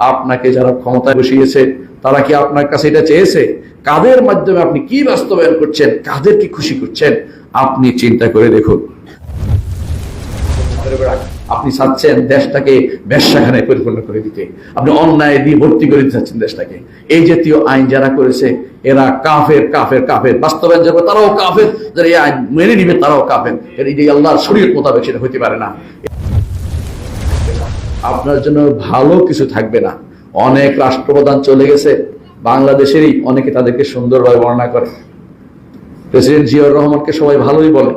আপনাকে যারা ক্ষমতায় বসিয়েছে তারা কি আপনার কাছে এটা চেয়েছে? কাদের মাধ্যমে আপনি কি বাস্তবায়ন করছেন, কাদের কি খুশি করছেন, আপনি চিন্তা করে দেখুন। আপনি চাচ্ছেন দেশটাকে ব্যবসাখানায় পরিপূর্ণ করে দিতে, আপনি অন্যায় দিয়ে ভর্তি করে দিতে চাচ্ছেন দেশটাকে। এই জাতীয় আইন যারা করেছে এরা কাফের কাফের কাফের, বাস্তবায়ন যাবে তারাও কাফের, যারা এই আইন মেনে নিবে তারাও কাফের। এই যে আল্লাহর শরীয়ত মোতাবেক সেটা হতে পারে না। আপনার জন্য ভালো কিছু থাকবে না। অনেক রাষ্ট্রপ্রধান চলে গেছে, বাংলাদেশেরই, অনেকে তাদেরকে সুন্দরভাবে বর্ণনা করে। প্রেসিডেন্ট জিয়াউর রহমানকে সবাই ভালোই বলে,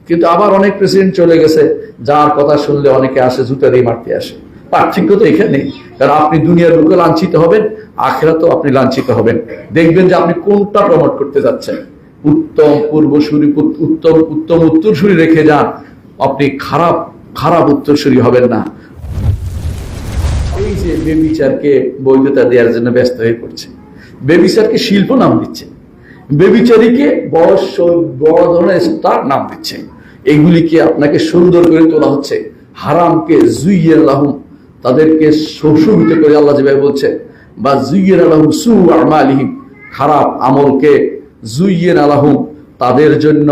কিন্তু আবার অনেক প্রেসিডেন্ট চলে গেছে যার কথা শুনলে অনেকে আসে জুতা দিয়ে মারতে আসে। পার্থক্য তো এখানে, কারণ আপনি দুনিয়ার লোকে লাঞ্ছিত হবেন, আখিরাতেও আপনি লাঞ্ছিত হবেন। দেখবেন যে আপনি কোনটা প্রমোট করতে যাচ্ছেন। উত্তম পূর্বসূরি, উত্তম উত্তম উত্তরসূরি রেখে যান, আপনি খারাপ খারাপ উত্তরসূরি হবেন না। এই যে বেবিচারকে বৈধতা দেওয়ার জন্য ব্যস্ত হয়ে পড়ছে, বেবিচারকে শিল্প নাম দিচ্ছে, বেবিচারীকে বড় ধরনের স্টার নাম দিচ্ছে। এগুলিকে আপনাকে সুন্দর করে তোলা হচ্ছে। হারামকে জুইয়ের লাহুম, তাদেরকে সুশোভিত করে আল্লাহ যেভাবে বলছে, বা জুইয়ের আলাহুম সু আমালিহিম, খারাপ আমলকে জুইয়ের আলাহুম, তাদের জন্য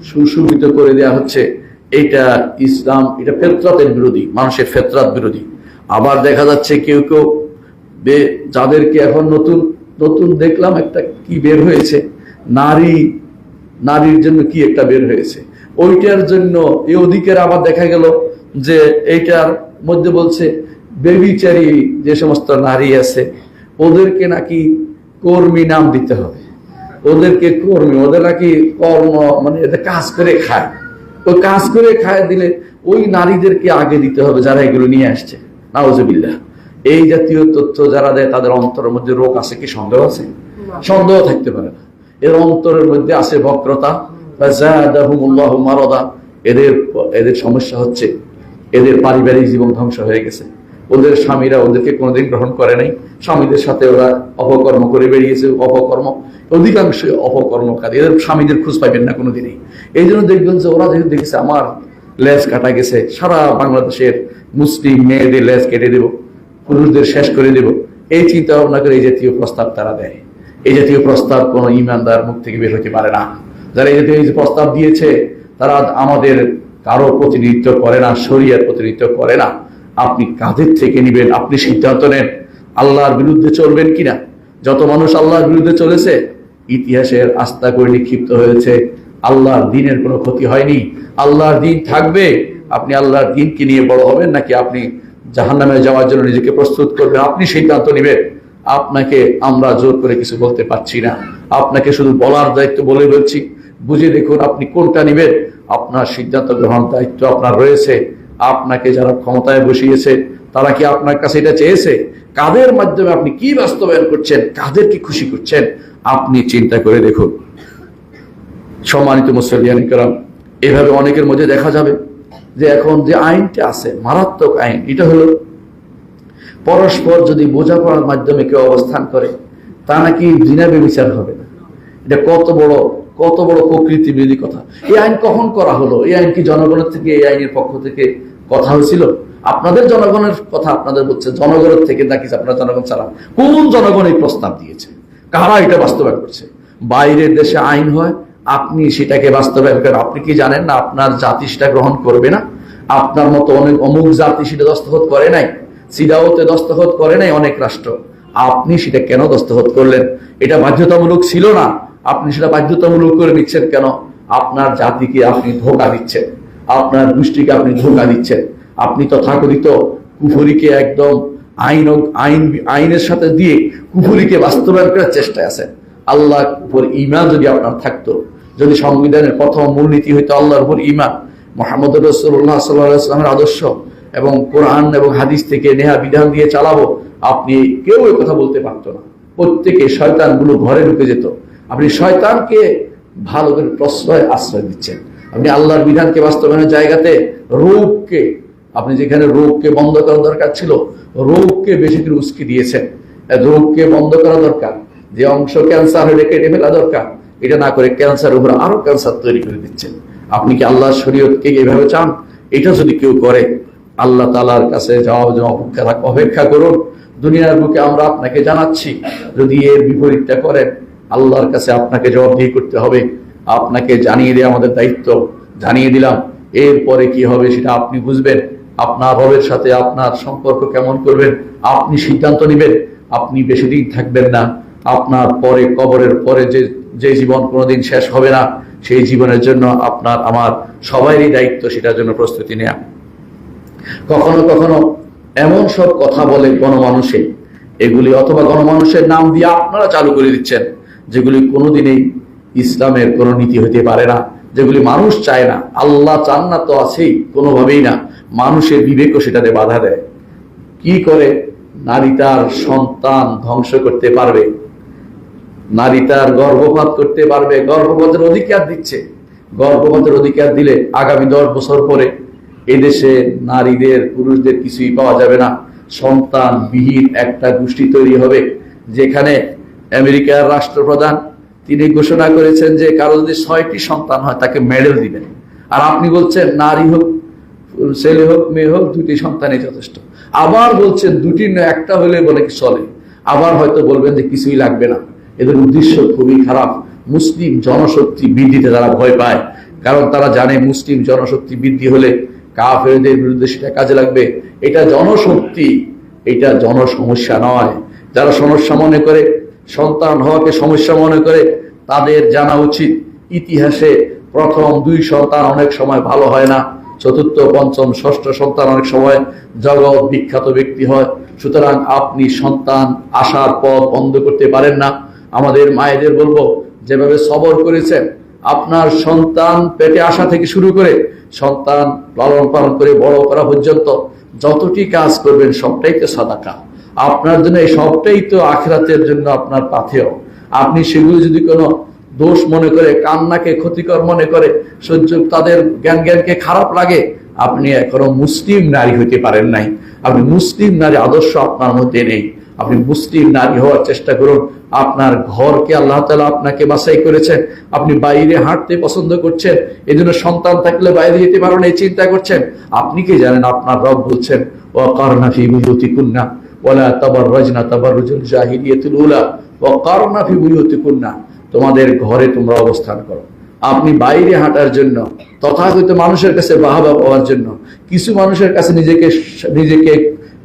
সুশোভিত করে দেওয়া হচ্ছে। এটা ইসলাম, এটা ফেতরাতের বিরোধী, মানুষের ফেতরাত বিরোধী। আবার দেখা যাচ্ছে কেউ কেউ যাদেরকে এখন নতুন নতুন দেখলাম একটা কি বের হয়েছে, নারীর জন্য কি একটা বের হয়েছে, ওইটার জন্য এই অধিকার আবার দেখা গেল যে এইটার মধ্যে বলছে বেবিচারী যে সমস্ত নারী আছে ওদেরকে নাকি কর্মী নাম দিতে হবে, ওদেরকে কর্মী, ওদের নাকি কর্ম, মানে এদের কাজ করে খায়, ওই কাজ করে খায় দিলে ওই নারীদেরকে আগে দিতে হবে যারা এগুলো নিয়ে আসছে। নাউজুবিল্লাহ। এই জাতীয় তথ্য যারা দেয় তাদের অন্তরের মধ্যে রোগ আছে কি সন্দেহ আছে? সন্দেহ থাকতে পারে না। এর অন্তরের মধ্যে আছে বক্রতা, ফাযাদাহুমুল্লাহু মারাদা। এদের সমস্যা হচ্ছে এদের পারিবারিক জীবন ধ্বংস হয়ে গেছে। ওদের স্বামীরা ওদেরকে কোনোদিন গ্রহণ করে নাই, স্বামীদের সাথে ওরা অপকর্ম করে বেরিয়েছে। অপকর্ম, অধিকাংশ অপকর্মকারী, এদের স্বামীদের খোঁজ পাইবেন না কোনোদিনই। এই জন্য দেখবেন যে ওরা যেহেতু দেখেছে আমার লেজ কাটা গেছে, সারা বাংলাদেশের মুসলিম মেয়েদের লেজ কেটে দেব, পুরুষদের শেষ করে দেব, এই চিন্তা ভাবনা করে এই জাতীয় প্রস্তাব তারা দেয়। এই জাতীয় প্রস্তাব কোন ইমানদার মুখ থেকে বের হতে পারে না। যারা এই জাতীয় প্রস্তাব দিয়েছে তারা আমাদের কারো প্রতিনিধিত্ব করে না, শরিয়ার প্রতিনিধিত্ব করে না। আপনি কাদের থেকে নিবেন, আপনি সিদ্ধান্ত নেন আল্লাহর বিরুদ্ধে চলবেন কিনা। যত মানুষ আল্লাহর বিরুদ্ধে চলেছে ইতিহাসের আস্থা করে নিক্ষিপ্ত হয়েছে, আল্লাহর দিনের কোনো ক্ষতি হয়নি। আল্লাহর দিন থাকবে। আপনি আল্লাহর দিনকে নিয়ে বড় হবেন নাকি আপনি জাহান্নামে যাওয়ার জন্য নিজেকে প্রস্তুত করবেন, আপনি সিদ্ধান্ত নেবেন। আপনাকে আমরা জোর করে কিছু বলতে পারছি না, আপনাকে শুধু বলার দায়িত্ব বলে বলছি। বুঝে দেখুন আপনি কোনটা নেবেন। আপনার সিদ্ধান্ত গ্রহণ দায়িত্ব আপনার রয়েছে। আপনাকে যারা ক্ষমতায় বসিয়েছে তারা কি আপনার কাছে এটা চেয়েছে? কাদের মাধ্যমে আপনি কি বাস্তবায়ন করছেন, কাদের কি খুশি করছেন, আপনি চিন্তা করে দেখুন। সম্মানিত মুসলিয়ান কিরাম, এভাবে অনেকের মধ্যে দেখা যাবে যে এখন যে আইনটা আছে মারাত্মক আইন, এটা হলো পরস্পর যদি বোঝাপড়ার মাধ্যমে কেউ অবস্থান করে তা নাকি জিনা ব্যভিচার হবে না। এটা কত বড় প্রকৃতি বিরোধী কথা। এই আইন কখন করা হলো? এই আইন কি জনগণের থেকে, এই আইনের পক্ষ থেকে কথা হয়েছিল? আপনাদের জনগণের কথা আপনাদের বলছে, জনগণের থেকে নাকি আপনার জনগণ ছাড়া? কোন জনগণ এই প্রস্তাব দিয়েছে? কারা এটা বাস্তবায়ন করছে? বাইরের দেশে আইন হয়, আপনি সেটাকে বাস্তবায়ন করেন। আপনি কি জানেন না আপনার জাতি সেটা গ্রহণ করবে না? আপনার মতো অনেক অমুক জাতি সেটা দস্তখত করে নাই, সিডাওতে দস্তখত করে নাই অনেক রাষ্ট্র। আপনি সেটা কেন দস্তখত করলেন? এটা বাধ্যতামূলক ছিল না, আপনি সেটা বাধ্যতামূলক করে নিচ্ছেন কেন? আপনার জাতিকে আপনি ধোঁকা দিচ্ছেন, আপনার গোষ্ঠীকে আপনি ধোঁকা দিচ্ছেন। আপনি তথাকথিত কুফরিকে একদম আইনের সাথে দিয়ে কুফরিকে বাস্তবায়ন করার চেষ্টায় আছেন। আল্লাহর উপর ঈমান যদি আপনার থাকতো, যদি সংবিধানের প্রথম মূলনীতি হইতো আল্লাহর উপর ঈমান, মুহাম্মদ রাসূলুল্লাহ সাল্লাল্লাহু আলাইহি ওয়াসাল্লামের আদর্শ এবং কোরআন এবং হাদিস থেকে নেহা বিধান দিয়ে চালাবো, আপনি কেউ এই কথা বলতে পারতো না। প্রত্যেকে শয়তানগুলো ঘরে ঢুকে যেত। আপনি শয়তানকে ভালো করে প্রশ্রয় আশ্রয় দিচ্ছেন। আপনি আল্লাহর বিধানকে বাস্তবায়নের জায়গাতে রোগকে, আপনি যেখানে রোগকে বন্ধ করা দরকার ছিল রোগকে বেশি করে উস্কে দিয়েছেন। রোগকে বন্ধ করা দরকার, যে অংশ ক্যান্সার হলে কেটে ফেলা দরকার, এটা না করে ক্যান্সার উপরে আরো ক্যান্সার তৈরি করে দিচ্ছেন। আপনি কি আল্লাহর শরীয়তকে এভাবে চান? এটা যদি কেউ করে আল্লাহ তাআলার কাছে যাওয়ার জন্য অপেক্ষা করুন। দুনিয়ার বুকে আমরা আপনাকে জানাচ্ছি, যদি এর বিপরীতটা করেন আল্লাহর কাছে আপনাকে জবাবদিহি করতে হবে। আপনাকে জানিয়ে দেওয়া আমাদের দায়িত্ব, জানিয়ে দিলাম। এরপরে কি হবে সেটা আপনি বুঝবেন। আপনার রবের সাথে আপনার সম্পর্ক কেমন করবেন আপনি সিদ্ধান্ত নেবেন। আপনি বেশি দিন থাকবেন না। আপনার পরে, কবরের পরে যে জীবন কোনোদিন শেষ হবে না, সেই জীবনের জন্য আপনার আমার সবারই দায়িত্ব সেটার জন্য প্রস্তুতি নেওয়া। কখনো কখনো এমন সব কথা বলে গণমানুষে, এগুলি অথবা গণমানুষের নাম দিয়ে আপনারা চালু করে দিচ্ছেন, যেগুলি কোনোদিনই ইসলামের কোনো নীতি হতে পারে না, যেগুলি মানুষ চায় না। আল্লাহ চান না তো আছেই, কোনোভাবেই না। মানুষের বিবেকও সেটাতে বাধা দেয়। কি করে নারী তার সন্তান ধ্বংস করতে পারবে, নারী তার গর্ভপাত করতে পারবে, গর্ভপাতের অধিকার দিচ্ছে। গর্ভপাতের অধিকার দিলে আগামী 10 বছর পরে এদেশে নারীদের, পুরুষদের কিছুই পাওয়া যাবে না। সন্তান বিহীন একটা গোষ্ঠী তৈরি হবে, যেখানে আমেরিকার রাষ্ট্রপ্রধান তিনি ঘোষণা করেছেন যে কারো যদি 6টি সন্তান হয় তাকে মেডেল দিবেন। আর আপনি বলছেন নারী হোক, ছেলে হোক, মেয়ে হোক, 2টি সন্তানই যথেষ্ট। আবার বলছেন 2টি না, একটা হলে বলে কি চলে। আবার হয়তো বলবেন যে কিছুই লাগবে না। এদের উদ্দেশ্য খুবই খারাপ। মুসলিম জনশক্তি বৃদ্ধিতে তারা ভয় পায়, কারণ তারা জানে মুসলিম জনশক্তি বৃদ্ধি হলে কাফেরদের বিরুদ্ধে সেটা কাজে লাগবে। এটা জনশক্তি, এটা জনসমস্যা নয়। যারা সমস্যা মনে করে, সন্তান হওয়াকে সমস্যা মনে করে, তাদের জানা উচিত ইতিহাসে প্রথম 2 সন্তান অনেক সময় ভালো হয় না, 4র্থ, 5ম, 6ষ্ঠ সন্তান অনেক সময় জগৎ বিখ্যাত ব্যক্তি হয়। সুতরাং আপনি সন্তান আসার পথ বন্ধ করতে পারেন না। আমাদের মায়েদের বলবো, যেভাবে সবর করেছেন, আপনার সন্তান পেটে আসা থেকে শুরু করে সন্তান লালন পালন করে বড় করা পর্যন্ত যতটি কাজ করবেন সবটাই তো সাদাকা আপনার জন্য। এই সবটাই তো আখিরাতের জন্য আপনার পাথেয়। আপনি সেগুলো যদি কোনো দোষ মনে করে, কান্নাকে ক্ষতিকর মনে করে, সহ্য তাদের জ্ঞানকে খারাপ লাগে, আপনি এখনো মুসলিম নারী হইতে পারেন নাই। আপনি মুসলিম নারী আদর্শ আপনার মধ্যে নেই। আপনি মুসলিম নারী হওয়ার চেষ্টা করুন। আপনার ঘরকে আল্লাহ তাআলা আপনাকে বাছাই করেছেন। আপনি বাইরে হাঁটতে পছন্দ করছেন, এই জন্য সন্তান থাকলে বাইরে যেতে পারেন এই চিন্তা করছেন। আপনি কি জানেন আপনার রব বলছেন ওয়াকারনা ফি বুয়ুতিকুন্না ওয়ালা তাবাররাজনা তাবাররুজাল জাহিলিয়াতুল উলা ওয়াকারনা ফি বুয়ুতিকুন্না, তোমাদের ঘরে তোমরা অবস্থান করো। আপনি বাইরে হাঁটার জন্য, তথাকথিত মানুষের কাছে বাহবা পাওয়ার জন্য, কিছু মানুষের কাছে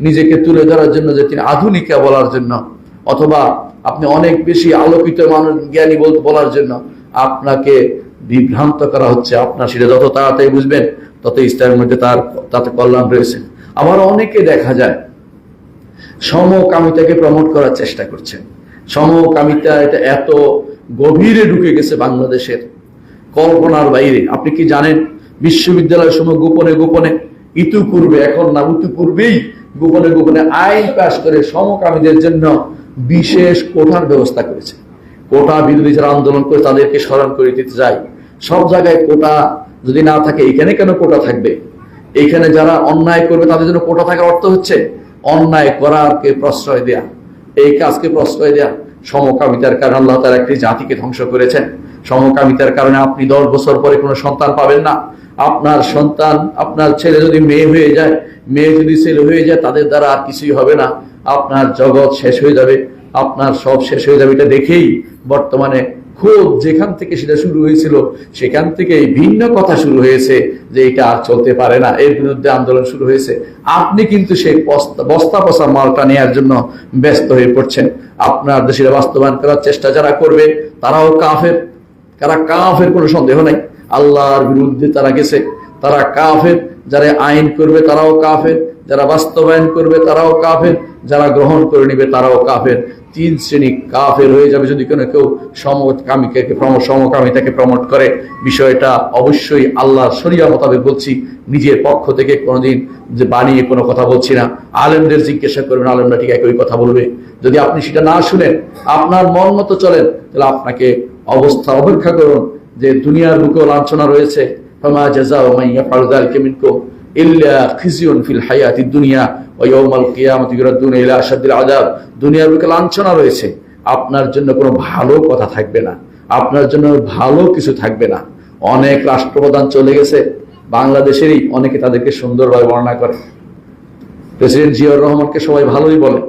নিজেকে তুলে ধরার জন্য, যে তিনি আধুনিকা বলার জন্য, অথবা আপনি অনেক বেশি আলোকিত মানুষ, জ্ঞানী বলার জন্য আপনাকে বিভ্রান্ত করা হচ্ছে। আপনার সেটা যত তাড়াতাড়ি বুঝবেন তত ইসলামের মধ্যে তাতে কল্যাণ রয়েছে। আবার অনেকে দেখা যায় সমকামিতাকে প্রমোট করার চেষ্টা করছেন। সমকামিতা এটা এত গভীরে ঢুকে গেছে বাংলাদেশের, কল্পনার বাইরে। আপনি কি জানেন বিশ্ববিদ্যালয়ের সময় গোপনে গোপনে, ইতিপূর্বে, এখন না, ইতিপূর্বেই গোপনে গোপনে আইন পাস করে সমকামীদের জন্য বিশেষ কোটার ব্যবস্থা করেছে। কোটা বিরোধী যারা আন্দোলন করে তাদেরকে স্মরণ করে দিতে যায়। সব জায়গায় কোটা যদি না থাকে, এখানে কেন কোটা থাকবে? এখানে যারা অন্যায় করবে তাদের জন্য কোটা থাকার অর্থ হচ্ছে অন্যায় করারকে প্রশ্রয় দেয়া, এই কাজকে প্রশ্রয় দেয়া। সমকামিতার কারণে আল্লাহ তাআলা একটি জাতিকে ধ্বংস করেছেন। সমকামিতার কারণে আপনি 10 বছর পরে কোনো সন্তান পাবেন না। আপনার সন্তান, আপনার ছেলে যদি মেয়ে হয়ে যায়, মেয়ে যদি ছেলে হয়ে যায়, তাদের দ্বারা আর কিছুই হবে না। আপনার জগৎ শেষ হয়ে যাবে, আপনার সব শেষ হয়ে যাবে। এটা দেখেই বর্তমানে খুব যেখান থেকে সেটা শুরু হয়েছিল সেখান থেকে ভিন্ন কথা শুরু হয়েছে যে এটা আর চলতে পারে না, এর বিরুদ্ধে আন্দোলন শুরু হয়েছে। আপনি কিন্তু সেই বস্তা পচা মালটা নেওয়ার জন্য ব্যস্ত হয়ে পড়ছেন। আপনার দেশে বাস্তবায়ন করার চেষ্টা যারা করবে তারাও কাফের। তারা কাফের, কোনো সন্দেহ নাই। আল্লাহর বিরুদ্ধে তারা গেছে, তারা কাফের। যারা আইন করবে তারাও কাফের, যারা বাস্তবায়ন করবে তারাও কাফের, যারা গ্রহণ করে নিবে তারাও কাফের। 3 শ্রেণী কাফের হয়ে যাবে যদি কেউ সমকামিতাকে প্রমোট করে। বিষয়টা অবশ্যই আল্লাহর শরিয়া মোতাবেক বলছি, নিজের পক্ষ থেকে কোনোদিন যে বানিয়ে কোনো কথা বলছি না। আলেমদের জিজ্ঞাসা করবেন, আলেমরা ঠিক একই কথা বলবে। যদি আপনি সেটা না শুনেন, আপনার মন মতো চলেন, তাহলে আপনাকে অবস্থা অপেক্ষা করুন যে দুনিয়ার বুকেও লাঞ্ছনা রয়েছে। ফামা জাযাউ মান ইয়াফআলু যালিকা মিনকুম ইল্লা খিজিয়ুন ফিল হায়াতিদ দুনিয়া ওয়া ইয়াউমাল কিয়ামাতি ইউরাদুনা ইলা আশাদ্দিল আযাব। দুনিয়ার বুকে লাঞ্ছনা রয়েছে, আপনার জন্য কোনো ভালো কথা থাকবে না, আপনার জন্য ভালো কিছু থাকবে না। অনেক রাষ্ট্রপ্রধান চলে গেছে বাংলাদেশেরই, অনেকে তাদেরকে সুন্দরভাবে বর্ণনা করে। প্রেসিডেন্ট জিয়াউর রহমানকে সবাই ভালোই বলে,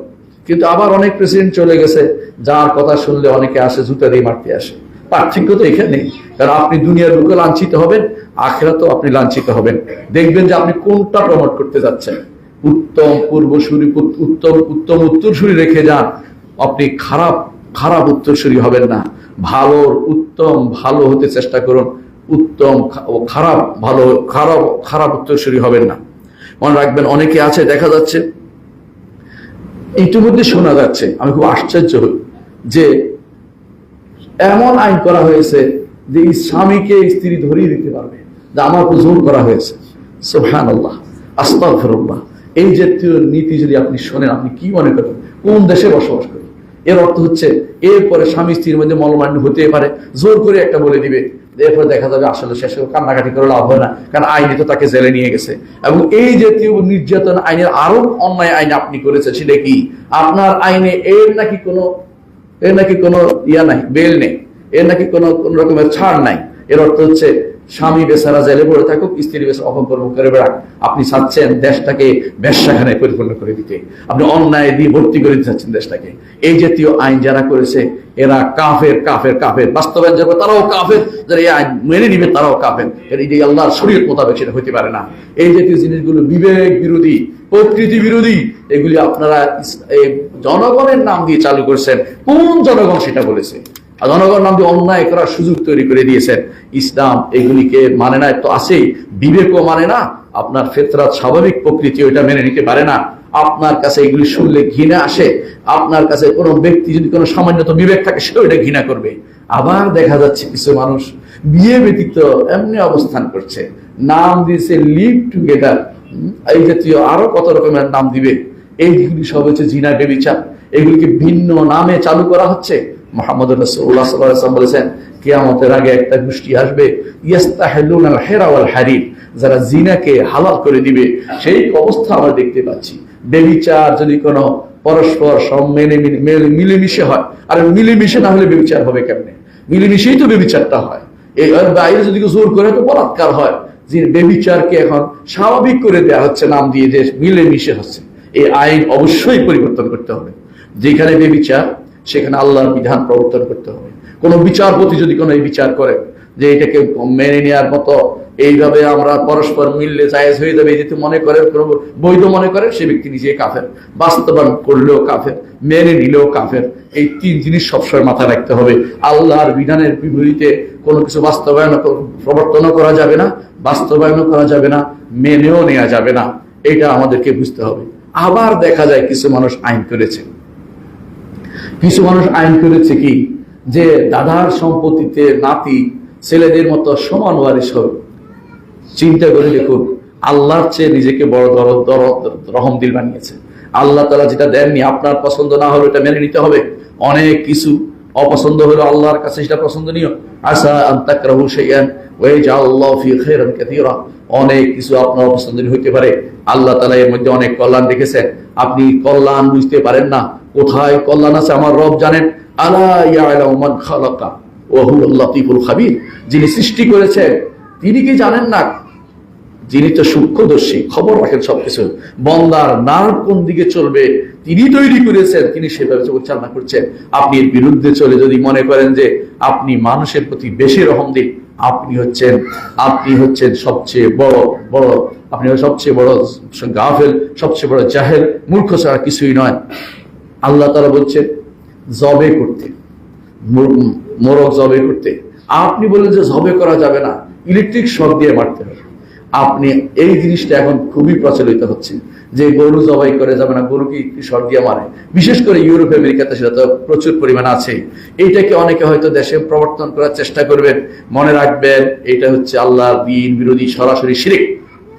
কিন্তু আবার অনেক প্রেসিডেন্ট চলে গেছে, যার কথা শুনলে অনেকে আসে জুতা দিয়ে মারতে আসে। পার্থক্য তো এখানে, কারণ আপনি দুনিয়ার লোকে লাঞ্ছিত হবেন, আখিরাতেও আপনি লাঞ্ছিত হবেন। দেখবেন যে আপনি কোনটা প্রমোট করতে যাচ্ছেন। উত্তম পূর্বসূরি, উত্তম উত্তম উত্তরসূরি রেখে যান, আপনি খারাপ খারাপ উত্তরসূরি হবেন না। ভালোর উত্তম ভালো হতে চেষ্টা করুন, উত্তম খারাপ ভালো খারাপ খারাপ উত্তরসূরি হবেন না। মনে রাখবেন, অনেকে আছে দেখা যাচ্ছে, ইতিমধ্যে শোনা যাচ্ছে, আমি খুব আশ্চর্য হই যে এমন আইন করা হয়েছে যে স্বামীকে স্ত্রী ধরিয়ে দিতে পারবে, যে আমার উপর জোর করা হয়েছে। সুবহানাল্লাহ, আস্তাগফিরুল্লাহ। এই জাতীয় নীতি যদি আপনি শোনেন, আপনি কি মনে করেন কোন দেশে বসবাস করেন? এর অর্থ হচ্ছে এরপরে স্বামী স্ত্রীর মধ্যে মলমান্য হতে পারে, জোর করে একটা বলে দিবে, এরপর দেখা যাবে আসলে শেষে কান্নাকাটি করে লাভ হয় না, কারণ আইনে তো তাকে জেলে নিয়ে গেছে। এবং এই জাতীয় নির্যাতন আইনের আরো অন্যায় আইন আপনি করেছেন, সেটা কি? আপনার আইনে এর নাকি কোনো ইয়া নাই, বেল নেই, এর নাকি কোন রকমের ছাড় নাই। এর অর্থ হচ্ছে স্বামী বেচারা জেলে পড়ে থাকুক, স্ত্রী বেচারা অপকর্ম করে বেড়াক, আপনি চাচ্ছেন দেশটাকে বেশ্যাখানায় পরিপূর্ণ করে দিতে, আপনি অন্যায় দিয়ে ভর্তি করে দিতে চাচ্ছেন দেশটাকে। এই জাতীয় আইন যারা করেছে এরা কাফের কাফের কাফের। বাস্তবায়ন যাবে তারাও কাফের, যারা এই আইন মেনে নিবে তারাও কাফের। এই যে আল্লাহর শরীয়ত মোতাবেক সেটা হতে পারে না। এই জাতীয় জিনিসগুলো বিবেক বিরোধী, প্রকৃতি বিরোধী। এগুলি আপনারা জনগণের নাম দিয়ে চালু করছেন। কোন জনগণ সেটা বলেছে? জনগণ নাম দিয়ে অন্যায় করার সুযোগ তৈরি করে দিয়েছেন। ইসলাম এগুলিকে মানে না, তো আছেই, বিবেকও মানে না, আপনার ফিতরাত স্বাভাবিক প্রকৃতি ওইটা মেনে নিতে পারে না। আপনার কাছে এগুলি শুনলে ঘৃণা আসে। আপনার কাছে কোনো ব্যক্তি যদি কোনো সামান্যত বিবেক থাকে, সেটা ওইটা ঘৃণা করবে। আবার দেখা যাচ্ছে কিছু মানুষ বিয়ে ব্যতীত এমনি অবস্থান করছে, নাম দিয়েছে লিভ টুগেদার, এই জাতীয় আরো কত রকমের নাম দিবে। এইগুলি সব হচ্ছে জিনা, ব্যভিচার। এগুলিকে ভিন্ন নামে চালু করা হচ্ছে। মুহাম্মদ রাসূলুল্লাহ সাল্লাল্লাহু আলাইহি ওয়াসাল্লাম বলেছেন, কিয়ামতের আগে একটা গোষ্ঠী আসবে, ইস্তাহিলুনাল হিরা ওয়াল হারির, যারা জিনাকে হালাল করে দিবে। সেই অবস্থা আমরা দেখতে পাচ্ছি। ব্যভিচার যদি কোনো পরস্পর মিলেমিশে হয়, আর মিলেমিশে না হলে ব্যভিচার হবে কেমনে? মিলেমিশেই তো ব্যভিচারটা হয়। এই বাইরে যদি জোর করে তো বলাৎকার হয়। যে ব্যভিচারকে এখন স্বাভাবিক করে দেওয়া হচ্ছে নাম দিয়ে, যে মিলেমিশে হচ্ছে। এই আইন অবশ্যই পরিবর্তন করতে হবে। যেখানে ব্যভিচার সেখানে আল্লাহর বিধান প্রবর্তন করতে হবে। কোন বিচারপতি যদি কোনো এই বিচার করে যে এটাকে মেনে নেওয়ার মতো, এইভাবে আমরা পরস্পর মিললে জায়েজ হয়ে যাবে, যদি মনে করেন, বৈধ মনে করেন, সে ব্যক্তি নিজে কাফের। বাস্তবায়ন করলেও কাফের, মেনে নিলেও কাফের। এই তিন জিনিস সবসময় মাথায় রাখতে হবে। আল্লাহর বিধানের বিপরীতে কোনো কিছু বাস্তবায়ন প্রবর্তনও করা যাবে না, বাস্তবায়নও করা যাবে না, মেনেও নেওয়া যাবে না। এটা আমাদেরকে বুঝতে হবে। আবার দেখা যায় কিছু মানুষ আইন করেছে, কি যে দাদার সম্পত্তিতে নাতি ছেলেদের মতো সমান ওয়ারিশ হবে। চিন্তা করে দেখুন, আল্লাহর চেয়ে নিজেকে বড় রহমদিল বানিয়েছে। আল্লাহ তাআলা যেটা দেননি, আপনার পছন্দ না হলে এটা মেনে নিতে হবে। অনেক কিছু অপছন্দ হলো আল্লাহর কাছে সেটা পছন্দনীয়। আসা আন তাকরাহু শাইআন ওয়া ইয়াজআলুল্লাহু ফি খায়রান কাসীরা। অনেক কিছু আপনার অপছন্দনীয় হইতে পারে, আল্লাহ তাআলা এর মধ্যে অনেক কল্যাণ রেখেছেন। আপনি কল্যাণ বুঝতে পারেন না, কোথায় কল্যাণ আছে আমার রব জানেন। আলা ইয়ালামু মান খালাকা ওয়া হুয়াল লাতীফুল খাবীর। যিনি সৃষ্টি করেছেন তিনি কি জানেন না? যিনি তো সূক্ষ্মদর্শী, খবর রাখেন সবকিছু। বন্দার নার্ভ কোন দিকে চলবে তিনি তৈরি করেছেন, তিনি সেভাবে পরিচালনা করছেন। আপনি এর বিরুদ্ধে চলে যদি মনে করেন যে আপনি মানুষের প্রতি বেশি রহম দিন, আপনি হচ্ছেন সবচেয়ে বড়, আপনি সবচেয়ে বড় গাফেল, সবচেয়ে বড় জাহেল, মূর্খ ছাড়া কিছুই নয়। আল্লাহ তাআলা বলছেন জবে করতে, মোরগ জবে করতে। আপনি বললেন যে জবে করা যাবে না, ইলেকট্রিক শক দিয়ে মারতে হবে। আপনি এই জিনিসটা এখন খুবই প্রচলিত হচ্ছে যে গরু জবাই করে যাবে না, গরুকে শক দিয়ে মারে। বিশেষ করে ইউরোপ আমেরিকাতে সেটা তো প্রচুর পরিমাণে আছে। এইটাকে অনেকে হয়তো দেশে প্রবর্তন করার চেষ্টা করবেন। মনে রাখবেন, এটা হচ্ছে আল্লাহর দ্বীন বিরোধী সরাসরি শিরক।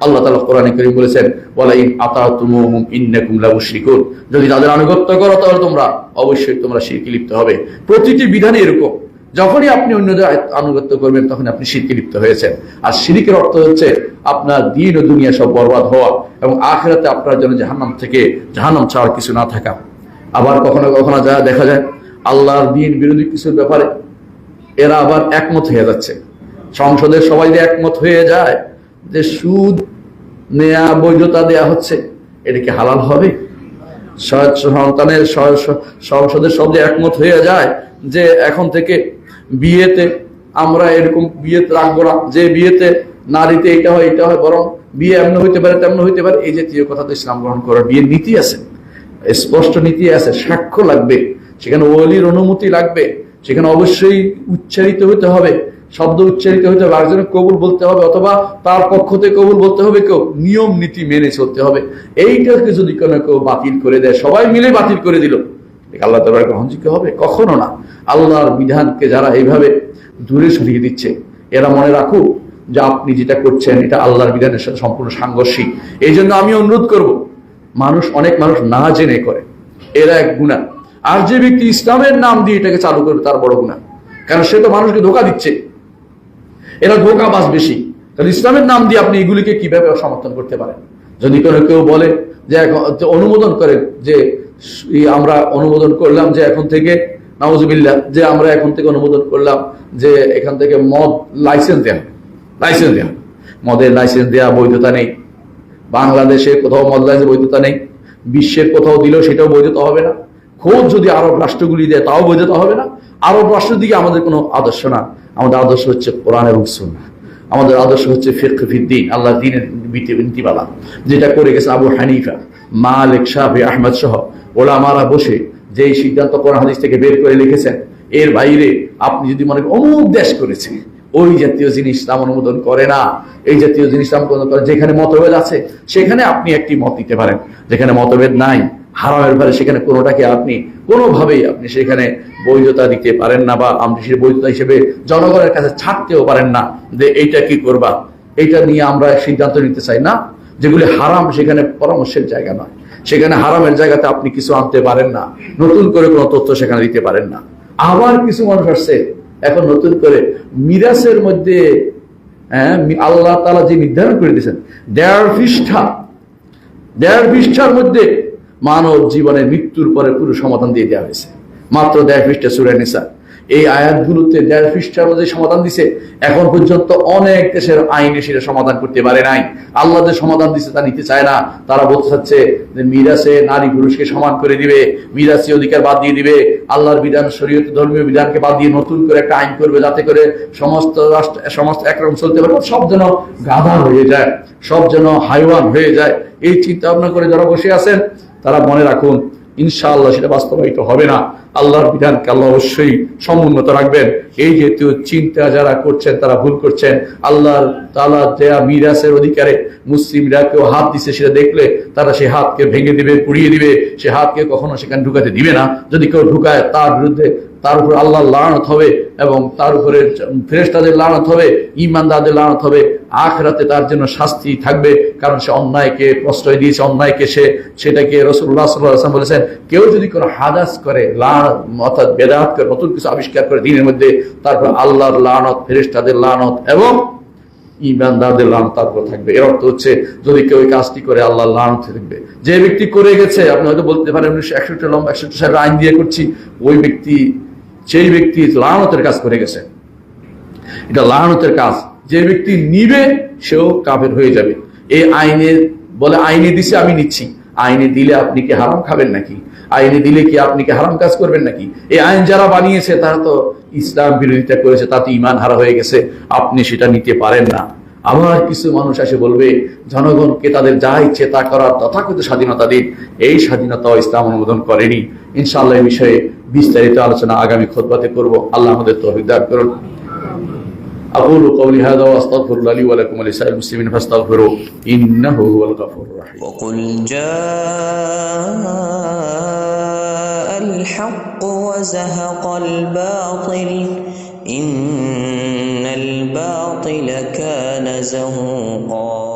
আল্লাহ তাআলা কোরআনে কারীম বলেছেন, ওয়ালা ইন আতাতুমুহুম ইন্নাকুম লামুশরিকুন। যদি তাদের আনুগত্য করো তাহলে অবশ্যই তোমরা শিরকে লিপ্ত হবে। প্রতিটি বিধানে এরকম, যখনই আপনি অন্যদের আনুগত্য করবেন তখন আপনি শিরকে লিপ্ত হয়েছেন। আর শিরকের অর্থ হচ্ছে আপনার দ্বীন ও দুনিয়া সব বরবাদ হওয়া, এবং আখিরাতে আপনার জন্য জাহান্নাম ছাড়া কিছু না থাকা। আবার কখনো কখনো দেখা যায় আল্লাহর দ্বীন বিরোধী কিছুর ব্যাপারে এরা আবার একমত হয়ে যাচ্ছে। সংসদের সবাই যে একমত হয়ে যায় যে সুদ নেয়া বৈধতা দেয়া হচ্ছে, এটা কি হালাল হবে? সন্তানের সংসদের শব্দে একমত হয়ে যায় যে এখন থেকে বিয়েতে আমরা এরকম বিয়ে রাখবো না, যে বিয়েতে নারীতে এটা হয় এটা হয়, বরং বিয়ে এমন হইতে পারে তেমন হইতে পারে, এই জাতীয় কথা তো ইসলাম গ্রহণ করার বিয়ের নীতি আছে, স্পষ্ট নীতি আছে। সাক্ষ্য লাগবে, সেখানে ওলির অনুমতি লাগবে, সেখানে অবশ্যই উচ্চারিত হতে হবে, শব্দ উচ্চারিত হতে হবে, আরেকজনের কবুল বলতে হবে, অথবা তার পক্ষ থেকে কবুল বলতে হবে, কেউ নিয়ম নীতি মেনে চলতে হবে। এইটাকে যদি কোনো কেউ বাতিল করে দেয়, সবাই মিলে বাতিল করে দিল, আল্লাহ তাআলার গ্রহণযোগ্য হবে? কখনো না। আল্লাহর বিধানকে যারা এইভাবে দূরে সরিয়ে দিচ্ছে, এরা মনে রাখুক যে আপনি যেটা করছেন এটা আল্লাহর বিধানের সাথে সম্পূর্ণ সাংঘর্ষিক। এই জন্য আমি অনুরোধ করব, অনেক মানুষ না জেনে করে, এরা এক গুনাহ। আর যে ব্যক্তি ইসলামের নাম দিয়ে এটাকে চালু করবে তার বড় গুনাহ, কারণ সে তো মানুষকে ধোঁকা দিচ্ছে। এরা ধোঁকাবাজ বেশি, কারণ ইসলামের নাম দিয়ে আপনি এগুলিকে কিভাবে সমর্থন করতে পারেন? যদি কোনো কেউ বলে যে অনুমোদন করে যে আমরা অনুমোদন করলাম যে এখন থেকে, নাউজুবিল্লাহ, যে আমরা এখন থেকে অনুমোদন করলাম যে এখান থেকে মদ লাইসেন্স দেওয়া, মদের লাইসেন্স দেওয়া বৈধতা নেই, বাংলাদেশে কোথাও মদ লাইসেন্স বৈধতা নেই, বিশ্বের কোথাও দিলেও সেটাও বৈধতা হবে না, খোঁজ যদি আরব রাষ্ট্রগুলি দেয় তাও বৈধতা হবে না। আরব রাষ্ট্রের দিকে আমাদের কোনো আদর্শ না, আমাদের আদর্শ হচ্ছে কোরআন এবং সুন্নাহ, আমাদের আদর্শ হচ্ছে ফিকহ ফিদ্দীন, আল্লাহর দ্বীনের নীতিমালা, যেটা করে গেছে আবু হানিফা, মালিক, শাফি, আহমদ সহ ওলামারা বসে যেই সিদ্ধান্ত কোরআন হাদিস থেকে বের করে লিখেছেন, এর বাইরে আপনি যদি মনে করেন অমুক দেশ করেছে, ওই জাতীয় জিনিস ইসলাম অনুমোদন করে না, এই জাতীয় জিনিস ইসলাম অনুমোদন করে। যেখানে মতভেদ আছে সেখানে আপনি একটি মত দিতে পারেন, যেখানে মতভেদ নাই হারামের ব্যাপারে সেখানে কোনোটাকে আপনি কোনোভাবেই আপনি সেখানে বৈধতা দিতে পারেন না, বা আপনি সে বৈধতা হিসেবে জনগণের কাছে ছাড়তেও পারেন না যে এইটা কি করবা, এইটা নিয়ে আমরা সিদ্ধান্ত নিতে চাই না। যেগুলি হারাম সেখানে পরামর্শের জায়গা নয়, সেখানে হারামের জায়গাতে আপনি কিছু আনতে পারেন না, নতুন করে কোনো তথ্য সেখানে দিতে পারেন না। আবার কিছু মানুষ আসছে এখন নতুন করে মিরাসের মধ্যে, আল্লাহ তাআলা যে নির্ধারণ করে দিয়েছেন 1.5 পৃষ্ঠার মধ্যে মানব জীবনের মৃত্যুর পরে পুরো সমাধান দিয়ে দেওয়া হয়েছে, মাত্র 1.5 পৃষ্ঠা সূরা নিসা। এই আয়াতগুলোতে 1.5 পৃষ্ঠার মধ্যে সমাধান দিছে। এখন পর্যন্ত অনেক দেশের আইনে সেটা সমাধান করতে পারে নাই। আল্লাহ যে সমাধান দিচ্ছে তা নিতে চায় না। তারা বলতে চাচ্ছে যে মিরাসে নারী পুরুষকে সমান করে দিবে, মিরাসি অধিকার বাদ দিয়ে দিবে, আল্লাহর বিধান শরীয়ত ধর্মীয় বিধানকে বাদ দিয়ে নতুন করে একটা আইন করবে, যাতে করে সমস্ত রাষ্ট্র সমস্ত একরকম চলতে পারে, সব যেন গাধা হয়ে যায়, সব যেন হাইওয়ান হয়ে যায়। এই চিন্তা ভাবনা করে যারা বসে আছেন তারা মনে রাখুন, ইনশাআল্লাহ সেটা বাস্তবায়িত হবে না। আল্লাহর বিধানকে আল্লাহ অবশ্যই সমুন্নত রাখবেন। এই যেহেতু চিন্তা যারা করছেন তারা ভুল করছেন। আল্লাহ তাআলা দেয়া মিরাসের অধিকারে মুসলিমরা কেউ হাত দিচ্ছে, সেটা দেখলে তারা সেই হাতকে ভেঙে দিবে, পুড়িয়ে দিবে, সে হাতকে কখনো সেখানে ঢুকাতে দিবে না। যদি কেউ ঢুকায় তার বিরুদ্ধে, তার উপর আল্লাহর লানত হবে, এবং তার উপরে ফেরেশতাদের লানত হবে, ঈমানদারদের লানত হবে, আখিরাতে তার জন্য শাস্তি থাকবে, কারণ সে অন্যায়কে প্রশ্রয় দিয়েছে, অন্যায়কে সেটাকে রাসূলুল্লাহ সাল্লাল্লাহু আলাইহি ওয়াসাল্লাম বলেছেন, কেউ যদি কোনো হাদাস করে, অর্থাৎ বেদাত করে, নতুন কিছু আবিষ্কার করে দ্বীনের মধ্যে, তারপর আল্লাহর লানত, ফেরেশতাদের লানত এবং ঈমানদারদের লানত তার উপর থাকবে। এর অর্থ হচ্ছে যদি কেউ এই কাজটি করে আল্লাহর লানত থাকবে। যে ব্যক্তি করে গেছে, আপনি হয়তো বলতে পারেন 100টা লম্বা 100টা আইন দিয়ে করছি, সেই ব্যক্তি লানতের কাজ করে গেছে, এটা লানতের কাজ। যে ব্যক্তি নিবে সেও কাফের হয়ে যাবে। এই আইনে বলে আইনে দিছে আমি নিচ্ছি, আইনে দিলে আপনি কি হারাম খাবেন নাকি? আইনে দিলে কি আপনি কি হারাম কাজ করবেন নাকি? এই আইন যারা বানিয়েছে তারা তো ইসলাম বিরোধিতা করেছে, তাতে ঈমান হারা হয়ে গেছে, আপনি সেটা নিতে পারেন না। আবার কিছু মানুষ এসে বলবে জনগণকে তাদের যা ইচ্ছে তা করার তথাকথিত স্বাধীনতা দিন, এই স্বাধীনতাও ইসলাম অনুমোদন করেনি। ইনশাআল্লাহ এই বিষয়ে বিস্তারিত আলোচনা আগামী খুতবাতে করব। আল্লাহ আমাদের তৌফিক দান করুন। أقول قولي هذا وأستغفر الله لي ولكم ولسائر المسلمين فاستغفروه إنه هو الغفور الرحيم. وقل جاء الحق وزهق الباطل إن الباطل كان زهوقا.